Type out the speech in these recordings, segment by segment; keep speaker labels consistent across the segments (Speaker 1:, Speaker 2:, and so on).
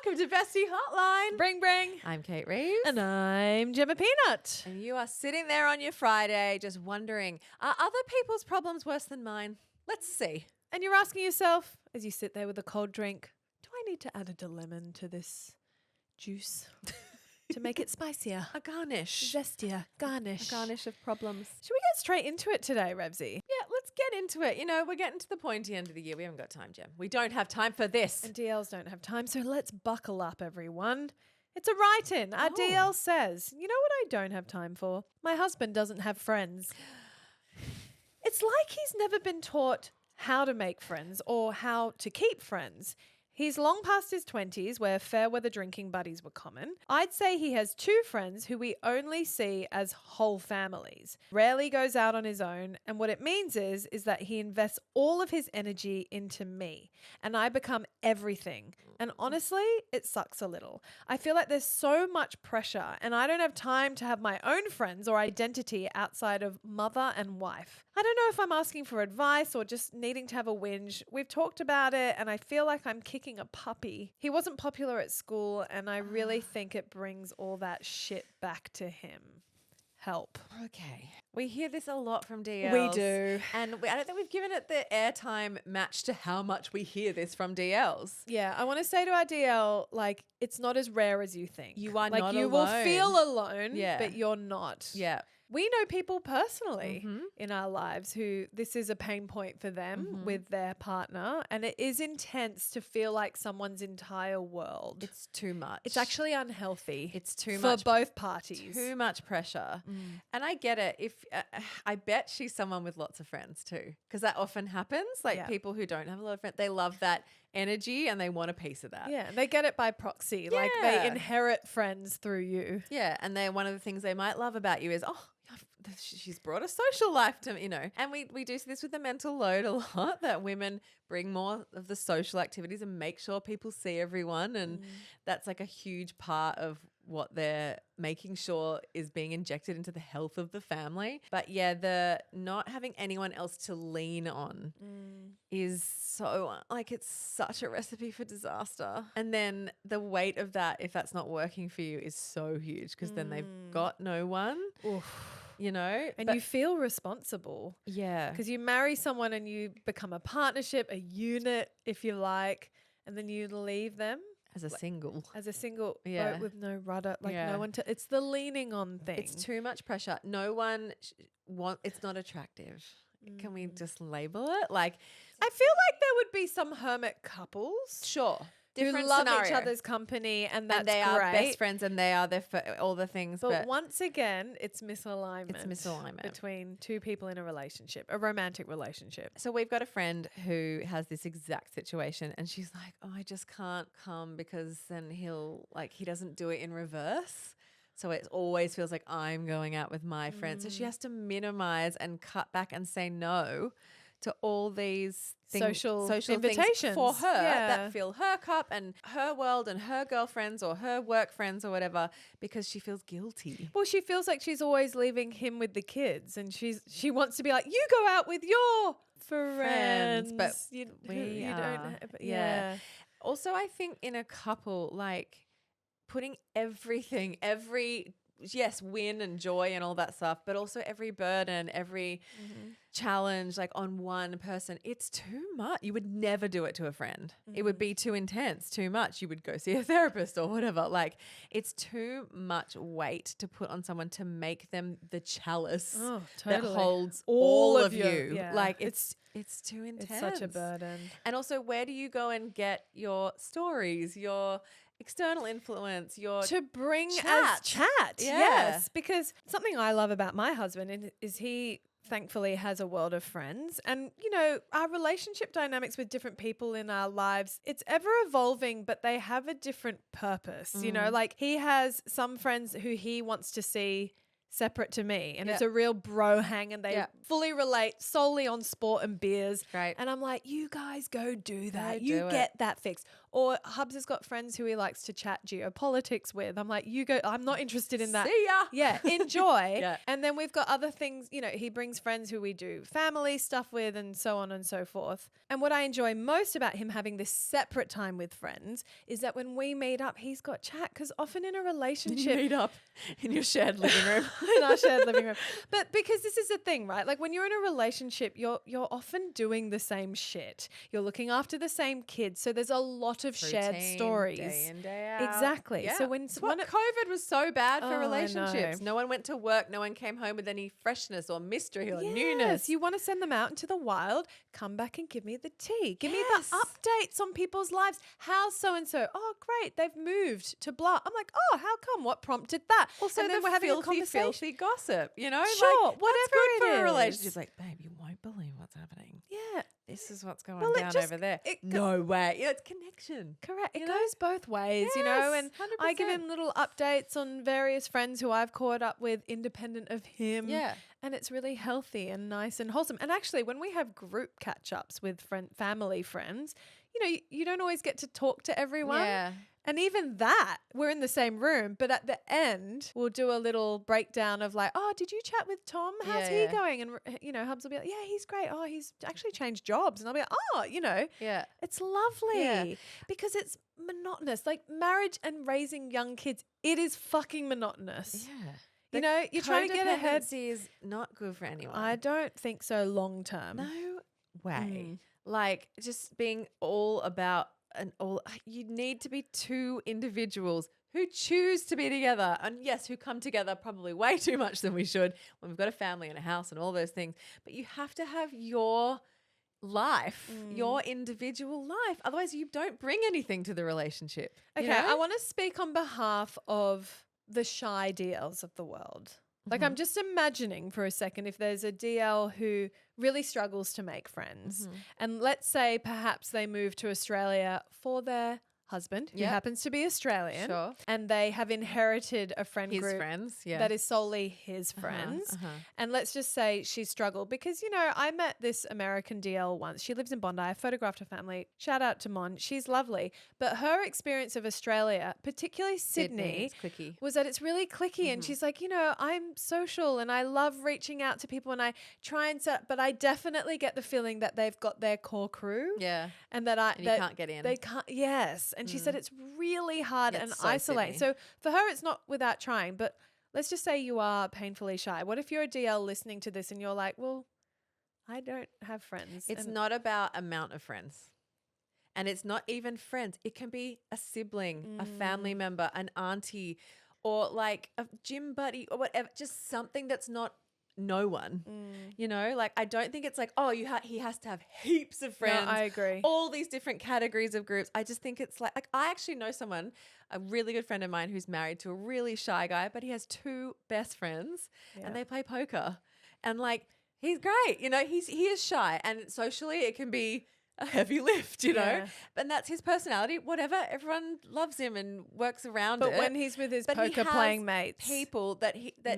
Speaker 1: Welcome to Bestie Hotline.
Speaker 2: Bring, bring.
Speaker 1: I'm Kate Reeves.
Speaker 2: And I'm Gemma Peanut.
Speaker 1: And you are sitting there on your Friday just wondering, are other people's problems worse than mine? Let's see.
Speaker 2: And you're asking yourself, as you sit there with a cold drink, do I need to add a lemon to this juice to make it spicier?
Speaker 1: A garnish.
Speaker 2: Zestier. Garnish.
Speaker 1: A garnish of problems.
Speaker 2: Should we get straight into it today, Revsy?
Speaker 1: Yeah, let's get into it. You know, we're getting to the pointy end of the year. We haven't got time, Gem. We don't have time for this.
Speaker 2: And DLs don't have time, so let's buckle up, everyone. It's a write-in. Our
Speaker 1: Oh.
Speaker 2: DL says, you know what I don't have time for? My husband doesn't have friends. It's like he's never been taught how to make friends or how to keep friends. He's long past his 20s where fair weather drinking buddies were common. I'd say he has 2 friends who we only see as whole families. Rarely goes out on his own, and what it means is that he invests all of his energy into me and I become everything. And honestly, it sucks a little. I feel like there's so much pressure and I don't have time to have my own friends or identity outside of mother and wife. I don't know if I'm asking for advice or just needing to have a whinge. We've talked about it and I feel like I'm kicking a puppy. He wasn't popular at school and I really think it brings all that shit back to him. Help.
Speaker 1: Okay. We hear this a lot from DLs.
Speaker 2: We do.
Speaker 1: And I don't think we've given it the airtime matched to how much we hear this from DLs.
Speaker 2: Yeah, I want to say to our DL, like, it's not as rare as you think.
Speaker 1: You are
Speaker 2: like,
Speaker 1: not
Speaker 2: you
Speaker 1: alone.
Speaker 2: will feel alone,
Speaker 1: Yeah.
Speaker 2: but you're not.
Speaker 1: Yeah.
Speaker 2: We know people personally in our lives who this is a pain point for them with their partner, and it is intense to feel like someone's entire world.
Speaker 1: It's too much.
Speaker 2: It's actually unhealthy.
Speaker 1: It's too
Speaker 2: for
Speaker 1: much.
Speaker 2: both parties.
Speaker 1: Too much pressure. And I get it. If I bet she's someone with lots of friends too, because that often happens. Like
Speaker 2: Yeah.
Speaker 1: people who don't have a lot of friends, they love that energy and they want a piece of that.
Speaker 2: Yeah, they get it by proxy. Like they
Speaker 1: Yeah.
Speaker 2: inherit friends through you.
Speaker 1: Yeah, and then one of the things they might love about you is, she's brought a social life to me, you know. And we do see this with the mental load a lot, that women bring more of the social activities and make sure people see everyone. And that's like a huge part of what they're making sure is being injected into the health of the family. But yeah, the not having anyone else to lean on is so, like, it's such a recipe for disaster. And then the weight of that, if that's not working for you, is so huge because then they've got no one.
Speaker 2: Oof.
Speaker 1: You know,
Speaker 2: And you feel responsible.
Speaker 1: yeah,
Speaker 2: Because you marry someone and you become a partnership, a unit, if you like, and then you leave them
Speaker 1: as a single,
Speaker 2: as a single
Speaker 1: Yeah.
Speaker 2: boat with no rudder, like
Speaker 1: Yeah.
Speaker 2: no one to. It's the leaning on thing.
Speaker 1: it's too much pressure. No one it's not attractive. Can we just label it? Like,
Speaker 2: I feel like there would be some hermit couples
Speaker 1: sure,
Speaker 2: who
Speaker 1: different
Speaker 2: love
Speaker 1: scenario.
Speaker 2: each other's company, and that's
Speaker 1: and they are
Speaker 2: great.
Speaker 1: best friends and they are there for all the things.
Speaker 2: But once again, it's misalignment.
Speaker 1: It's misalignment.
Speaker 2: between 2 people in a relationship, a romantic relationship.
Speaker 1: So we've got a friend who has this exact situation and she's like, oh, I just can't come because then he doesn't do it in reverse. So it always feels like I'm going out with my friends. So she has to minimize and cut back and say no to all these
Speaker 2: Social
Speaker 1: things
Speaker 2: invitations.
Speaker 1: for her
Speaker 2: Yeah.
Speaker 1: that fill her cup and her world and her girlfriends or her work friends or whatever, because she feels guilty.
Speaker 2: Well, she feels like she's always leaving him with the kids, and she wants to be like, you go out with your friends,
Speaker 1: but
Speaker 2: you
Speaker 1: we
Speaker 2: don't.
Speaker 1: are.
Speaker 2: Have,
Speaker 1: Yeah. Also, I think in a couple, like putting everything, yes, win and joy and all that stuff, but also every burden, every challenge, like on one person, it's too much. You would never do it to a friend. It would be too intense, too much. You would go see a therapist or whatever. Like, it's too much weight to put on someone to make them the chalice
Speaker 2: Oh,
Speaker 1: that
Speaker 2: totally.
Speaker 1: holds
Speaker 2: All
Speaker 1: all
Speaker 2: of
Speaker 1: of
Speaker 2: you.
Speaker 1: you.
Speaker 2: Yeah.
Speaker 1: Like, it's too intense.
Speaker 2: It's such a burden.
Speaker 1: And also, where do you go and get your stories, your external influence, your
Speaker 2: To bring
Speaker 1: Chat.
Speaker 2: as chat,
Speaker 1: Yeah.
Speaker 2: yes. Because something I love about my husband is he thankfully has a world of friends. And, you know, our relationship dynamics with different people in our lives, it's ever evolving, but they have a different purpose. You know, like he has some friends who he wants to see separate to me. And it's a real bro hang and they fully relate solely on sport and beers.
Speaker 1: Great.
Speaker 2: And I'm like, you guys go do that.
Speaker 1: Go
Speaker 2: You
Speaker 1: do
Speaker 2: get that fixed. Or Hubs has got friends who he likes to chat geopolitics with. I'm like, you go, I'm not interested in that.
Speaker 1: See ya.
Speaker 2: Yeah, enjoy.
Speaker 1: Yeah.
Speaker 2: And then we've got other things, he brings friends who we do family stuff with and so on and so forth. And what I enjoy most about him having this separate time with friends is that when we meet up, he's got chat, because often in a
Speaker 1: You
Speaker 2: relationship,
Speaker 1: meet up in your shared living room.
Speaker 2: in our shared living room. But because this is the thing, right? Like when you're in a relationship, you're often doing the same shit. You're looking after the same kids. So there's a lot of shared
Speaker 1: Routine,
Speaker 2: stories.
Speaker 1: day in, day out.
Speaker 2: Exactly.
Speaker 1: Yeah.
Speaker 2: So when
Speaker 1: It's what COVID was so bad for
Speaker 2: Oh, I
Speaker 1: relationships.
Speaker 2: know.
Speaker 1: No one went to work. No one came home with any freshness or mystery or
Speaker 2: Yes,
Speaker 1: newness.
Speaker 2: you want to send them out into the wild, come back and give me the tea. Give me
Speaker 1: Yes.
Speaker 2: the updates on people's lives. How's so-and-so? Oh, great. They've moved to blah. I'm like, oh, how come? What prompted that?
Speaker 1: Also,
Speaker 2: and then
Speaker 1: the
Speaker 2: we're having a
Speaker 1: filthy,
Speaker 2: conversation.
Speaker 1: filthy gossip,
Speaker 2: Sure,
Speaker 1: like,
Speaker 2: whatever
Speaker 1: that's good
Speaker 2: it
Speaker 1: for a
Speaker 2: is.
Speaker 1: relationship. Like, babe, you won't believe what's happening.
Speaker 2: Yeah,
Speaker 1: This is what's going
Speaker 2: Well, it
Speaker 1: down
Speaker 2: just-
Speaker 1: over there.
Speaker 2: it go-
Speaker 1: No way. Yeah, it's connection.
Speaker 2: correct. It
Speaker 1: You know?
Speaker 2: goes both ways, And
Speaker 1: Yes,
Speaker 2: I give
Speaker 1: 100%.
Speaker 2: him little updates on various friends who I've caught up with independent of him.
Speaker 1: Yeah.
Speaker 2: And it's really healthy and nice and wholesome. And actually, when we have group catch-ups with family friends, you don't always get to talk to everyone.
Speaker 1: Yeah.
Speaker 2: And even that, we're in the same room, but at the end, we'll do a little breakdown of like, oh, did you chat with Tom? How's he
Speaker 1: Yeah.
Speaker 2: going? And, Hubs will be like, yeah, he's great. Oh, he's actually changed jobs. And I'll be like, oh,
Speaker 1: Yeah.
Speaker 2: it's lovely
Speaker 1: Yeah.
Speaker 2: because it's monotonous. Like marriage and raising young kids, it is fucking monotonous.
Speaker 1: Yeah.
Speaker 2: You're trying to get ahead.
Speaker 1: Codependency is not good for anyone.
Speaker 2: I don't think so long term.
Speaker 1: No way. Like just being all about you need to be two individuals who choose to be together, and yes, who come together probably way too much than we should when we've got a family and a house and all those things. But you have to have your life, your individual life. Otherwise you don't bring anything to the relationship.
Speaker 2: Okay, I want to speak on behalf of the shy DLs of the world. Like I'm just imagining for a second if there's a DL who really struggles to make friends. And let's say perhaps they move to Australia for their husband, who happens to be Australian.
Speaker 1: Sure.
Speaker 2: And they have inherited a friend
Speaker 1: His
Speaker 2: group
Speaker 1: friends, yeah.
Speaker 2: that is solely his friends. And let's just say she struggled because, I met this American DL once. She lives in Bondi. I photographed her family. Shout out to Mon. She's lovely. But her experience of Australia, particularly Sydney,
Speaker 1: it's clicky.
Speaker 2: was that it's really clicky. And she's like, I'm social and I love reaching out to people and I try and but I definitely get the feeling that they've got their core crew.
Speaker 1: Yeah.
Speaker 2: And that
Speaker 1: And you can't get in.
Speaker 2: They can't. Yes. And she said it's really hard
Speaker 1: Yeah,
Speaker 2: and
Speaker 1: it's so
Speaker 2: isolating.
Speaker 1: Sydney.
Speaker 2: So for her, it's not without trying. But let's just say you are painfully shy. What if you're a DL listening to this and you're like, well, I don't have friends.
Speaker 1: It's
Speaker 2: and
Speaker 1: not about amount of friends. And it's not even friends. It can be a sibling, a family member, an auntie, or like a gym buddy or whatever. Just something that's not no one. Like I don't think it's like, oh, he has to have heaps of friends.
Speaker 2: No, I agree.
Speaker 1: All these different categories of groups. I just think it's like I actually know someone, a really good friend of mine who's married to a really shy guy, but he has two best friends and they play poker. And like he's great. He is shy and socially it can be a heavy lift,
Speaker 2: Yeah.
Speaker 1: and that's his personality. Whatever, everyone loves him and works around it.
Speaker 2: But when he's with his
Speaker 1: But he
Speaker 2: poker
Speaker 1: has
Speaker 2: playing mates,
Speaker 1: people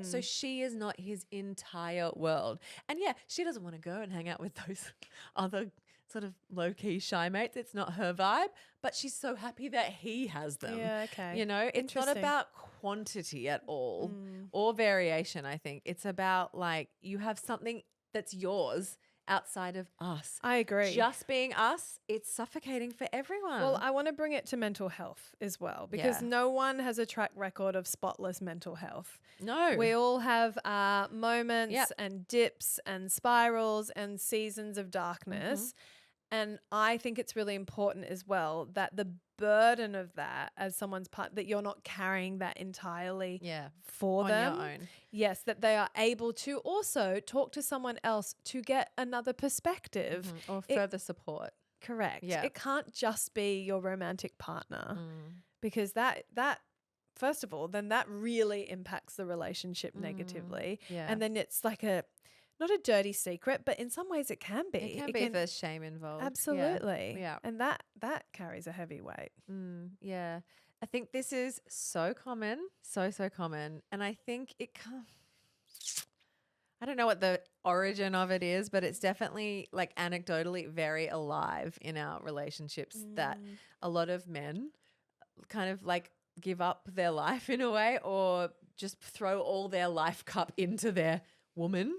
Speaker 1: so she is not his entire world. And yeah, she doesn't want to go and hang out with those other sort of low-key shy mates. It's not her vibe, but she's so happy that he has them.
Speaker 2: Yeah, okay.
Speaker 1: It's not
Speaker 2: Interesting.
Speaker 1: about quantity at all or variation, I think. It's about like you have something that's yours outside of us.
Speaker 2: I agree.
Speaker 1: Just being us, it's suffocating for everyone.
Speaker 2: Well, I want to bring it to mental health as well because
Speaker 1: Yeah.
Speaker 2: no one has a track record of spotless mental health.
Speaker 1: no.
Speaker 2: We all have moments
Speaker 1: Yep.
Speaker 2: and dips and spirals and seasons of darkness. And I think it's really important as well that the burden of that as someone's part, that you're not carrying that entirely for
Speaker 1: on
Speaker 2: them.
Speaker 1: your own.
Speaker 2: Yes, that they are able to also talk to someone else to get another perspective.
Speaker 1: Or
Speaker 2: It-
Speaker 1: further support.
Speaker 2: Correct.
Speaker 1: Yeah.
Speaker 2: It can't just be your romantic partner because that first of all, then that really impacts the relationship negatively.
Speaker 1: Yeah.
Speaker 2: And then it's like not a dirty secret, but in some ways it can be.
Speaker 1: It can be if there's shame involved. Yeah.
Speaker 2: Absolutely.
Speaker 1: Yeah.
Speaker 2: And that carries a heavy weight.
Speaker 1: Yeah. I think this is so common, so common. And I think I don't know what the origin of it is, but it's definitely like anecdotally very alive in our relationships that a lot of men kind of like give up their life in a way or just throw all their life cup into their woman.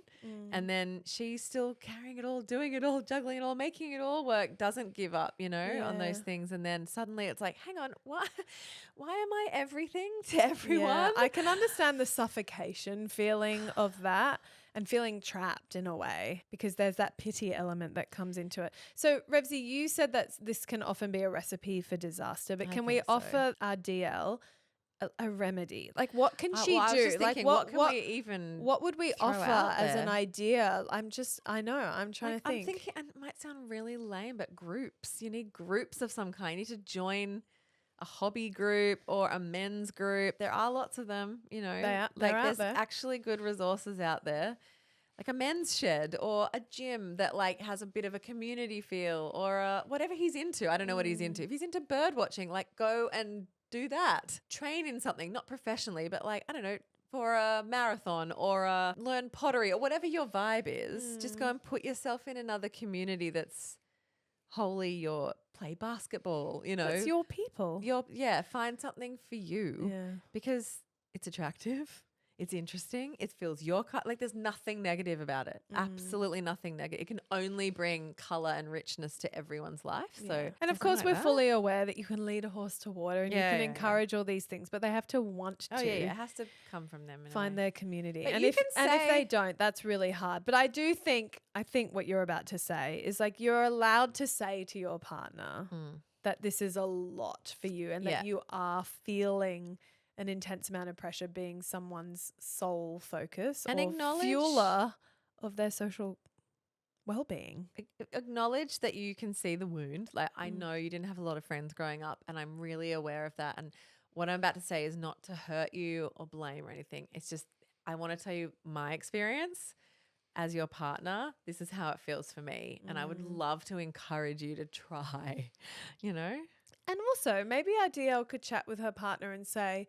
Speaker 1: And then she's still carrying it all, doing it all, juggling it all, making it all work, doesn't give up, on those things. And then suddenly it's like, hang on, why am I everything to everyone?
Speaker 2: Yeah, I can understand the suffocation feeling of that and feeling trapped in a way because there's that pity element that comes into it. So, Revsy, you said that this can often be a recipe for disaster, but
Speaker 1: I
Speaker 2: can we
Speaker 1: think so.
Speaker 2: offer our DL a remedy? Like, what can she
Speaker 1: well, I was
Speaker 2: do?
Speaker 1: just
Speaker 2: Like,
Speaker 1: thinking, what can we even
Speaker 2: what would we
Speaker 1: throw
Speaker 2: offer
Speaker 1: out
Speaker 2: as an
Speaker 1: there?
Speaker 2: idea? I'm trying to think.
Speaker 1: I'm thinking, and it might sound really lame, but groups. You need groups of some kind. You need to join a hobby group or a men's group. There are lots of them,
Speaker 2: They're out
Speaker 1: there's
Speaker 2: there.
Speaker 1: actually good resources out there. Like a men's shed or a gym that like has a bit of a community feel or whatever he's into. I don't know what he's into. If he's into bird watching, like go and do that. Train in something, not professionally, but like, I don't know, for a marathon or learn pottery or whatever your vibe is. Just go and put yourself in another community that's wholly your play basketball,
Speaker 2: That's your people.
Speaker 1: find something for you
Speaker 2: Yeah.
Speaker 1: because it's attractive. It's interesting. It feels your cut. Like there's nothing negative about it. Absolutely nothing negative. It can only bring color and richness to everyone's life. So,
Speaker 2: and of
Speaker 1: something
Speaker 2: course,
Speaker 1: like
Speaker 2: we're
Speaker 1: that.
Speaker 2: fully aware that you can lead a horse to water and you can encourage all these things, but they have to want
Speaker 1: Oh
Speaker 2: to.
Speaker 1: yeah, it has to come from them. In
Speaker 2: Find
Speaker 1: a way.
Speaker 2: their community.
Speaker 1: But
Speaker 2: And
Speaker 1: you
Speaker 2: if
Speaker 1: can
Speaker 2: if they
Speaker 1: say-
Speaker 2: don't, that's really hard. But I think what you're about to say is like you're allowed to say to your partner that this is a lot for you and that you are feeling an intense amount of pressure being someone's sole focus
Speaker 1: And
Speaker 2: or
Speaker 1: acknowledge-
Speaker 2: fueler of their social well-being.
Speaker 1: Acknowledge that you can see the wound. Like I know you didn't have a lot of friends growing up, and I'm really aware of that. And what I'm about to say is not to hurt you or blame or anything. It's just I want to tell you my experience as your partner. This is how it feels for me, and I would love to encourage you to try.
Speaker 2: And also, maybe our DL could chat with her partner and say,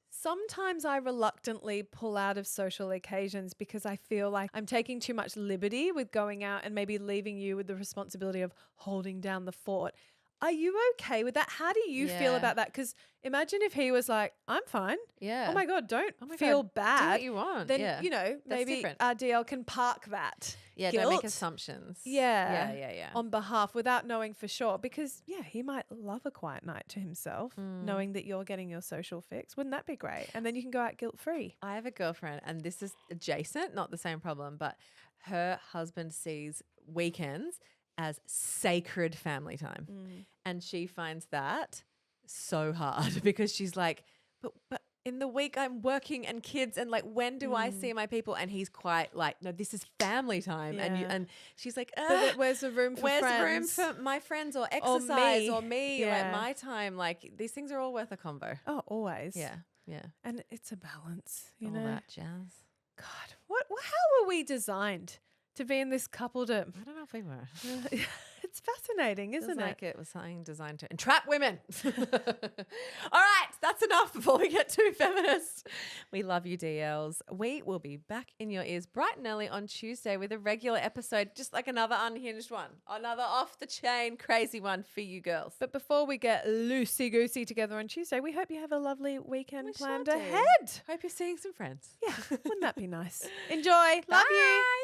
Speaker 2: sometimes I reluctantly pull out of social occasions because I feel like I'm taking too much liberty with going out and maybe leaving you with the responsibility of holding down the fort. Are you okay with that? How do you feel
Speaker 1: Yeah.
Speaker 2: about that? Because imagine if he was like, I'm fine.
Speaker 1: Yeah.
Speaker 2: Oh my God, don't
Speaker 1: Oh my
Speaker 2: feel
Speaker 1: God,
Speaker 2: bad.
Speaker 1: do what you want.
Speaker 2: Then,
Speaker 1: Yeah.
Speaker 2: maybe
Speaker 1: different.
Speaker 2: our DL can park that.
Speaker 1: Yeah,
Speaker 2: guilt.
Speaker 1: don't make assumptions. Yeah.
Speaker 2: On behalf without knowing for sure. Because, he might love a quiet night to himself, knowing that you're getting your social fix. Wouldn't that be great? And then you can go out guilt-free.
Speaker 1: I have a girlfriend, and this is adjacent, not the same problem, but her husband sees weekends as sacred family time. And she finds that so hard because she's like, but in the week I'm working and kids and like, when do I see my people? And he's quite like, no, this is family time.
Speaker 2: Yeah.
Speaker 1: And she's like,
Speaker 2: But where's the room for
Speaker 1: where's
Speaker 2: friends?
Speaker 1: room for my friends or exercise or me,
Speaker 2: Yeah.
Speaker 1: like my time? Like these things are all worth a convo.
Speaker 2: Oh, always.
Speaker 1: Yeah.
Speaker 2: And it's a balance,
Speaker 1: All that jazz.
Speaker 2: God, how were we designed to be in this coupledom?
Speaker 1: I don't know if we were.
Speaker 2: It's fascinating, isn't
Speaker 1: Feels
Speaker 2: it?
Speaker 1: like it was something designed to entrap women. All right, that's enough before we get too feminist. We love you, DLs. We will be back in your ears bright and early on Tuesday with a regular episode, just like another unhinged one, another off the chain crazy one for you girls.
Speaker 2: But before we get loosey-goosey together on Tuesday, we hope you have a lovely weekend
Speaker 1: We
Speaker 2: planned
Speaker 1: sure do.
Speaker 2: ahead.
Speaker 1: Hope you're seeing some friends.
Speaker 2: Yeah, wouldn't that be nice? Enjoy. Love you.
Speaker 1: Bye.